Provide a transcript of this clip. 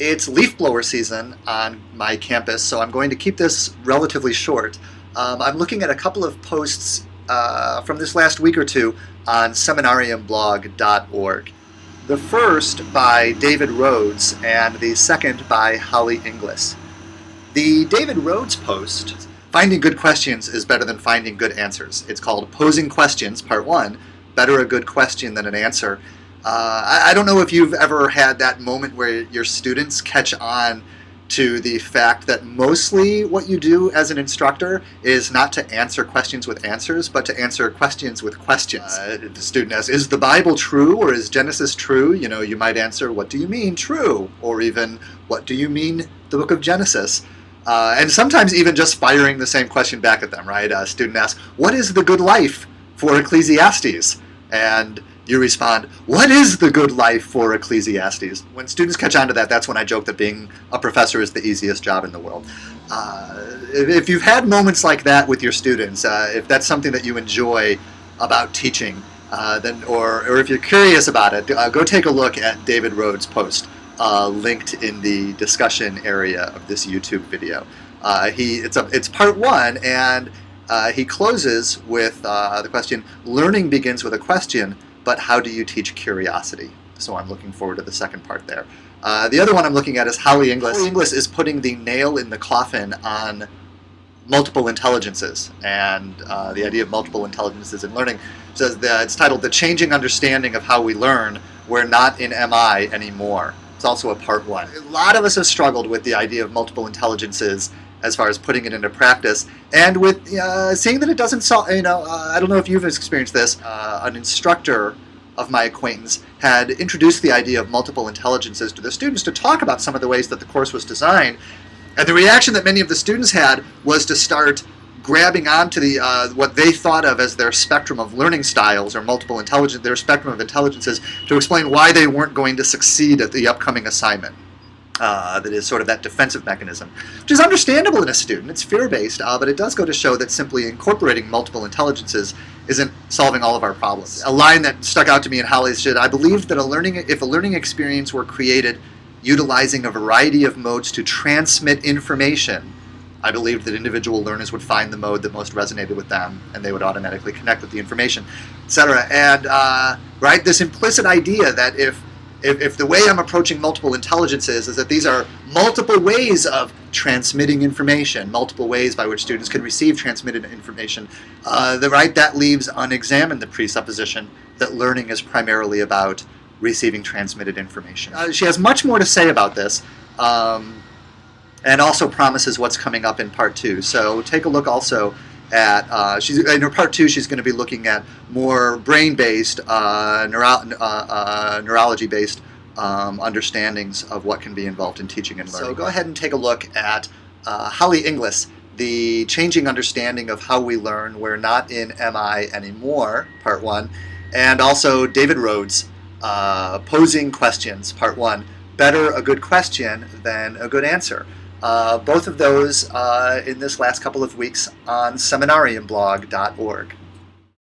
It's leaf blower season on my campus, so I'm going to keep this relatively short. I'm looking at a couple of posts from this last week or two on seminariumblog.org. The first by David Rhoades and the second by Holly Inglis. The David Rhoades post, Finding Good Questions is Better Than Finding Good Answers. It's called Posing Questions, Part 1, Better a Good Question Than an Answer. I don't know if you've ever had that moment where your students catch on to the fact that mostly what you do as an instructor is not to answer questions with answers, but to answer questions with questions. The student asks, is the Bible true or is Genesis true? You know, you might answer, what do you mean true? Or even, what do you mean the book of Genesis? And sometimes even just firing the same question back at them, right? A student asks, what is the good life for Ecclesiastes? And you respond, what is the good life for Ecclesiastes? When students catch on to that, that's when I joke that being a professor is the easiest job in the world. If you've had moments like that with your students, if that's something that you enjoy about teaching, or if you're curious about it, go take a look at David Rhoades' post, linked in the discussion area of this YouTube video. It's part 1, and he closes with the question, learning begins with a question, but how do you teach curiosity? So I'm looking forward to the second part there. The other one I'm looking at is Holly Inglis. Holly Inglis is putting the nail in the coffin on multiple intelligences, and the idea of multiple intelligences in learning. Says that it's titled The Changing Understanding of How We Learn. We're Not in MI Anymore. It's also a part 1. A lot of us have struggled with the idea of multiple intelligences as far as putting it into practice, and with seeing that it doesn't solve, I don't know if you've experienced this, an instructor of my acquaintance had introduced the idea of multiple intelligences to the students to talk about some of the ways that the course was designed, and the reaction that many of the students had was to start grabbing onto the what they thought of as their spectrum of learning styles, or their spectrum of intelligences, to explain why they weren't going to succeed at the upcoming assignment. That is sort of that defensive mechanism, which is understandable in a student. It's fear-based, but it does go to show that simply incorporating multiple intelligences isn't solving all of our problems. A line that stuck out to me in Holly's shit, I believed that if a learning experience were created utilizing a variety of modes to transmit information, I believed that individual learners would find the mode that most resonated with them, and they would automatically connect with the information, etc. And right, this implicit idea that if the way I'm approaching multiple intelligences is that these are multiple ways of transmitting information, multiple ways by which students can receive transmitted information, that leaves unexamined the presupposition that learning is primarily about receiving transmitted information. She has much more to say about this, and also promises what's coming up in part 2. So take a look also at, in her part 2, she's going to be looking at more brain-based, neurology-based understandings of what can be involved in teaching and learning. So go ahead and take a look at Holly Inglis, The Changing Understanding of How We Learn. We're Not in MI Anymore, part 1, and also David Rhoades, Posing Questions, part 1, Better a Good Question Than a Good Answer. Both of those in this last couple of weeks on seminariumblog.org.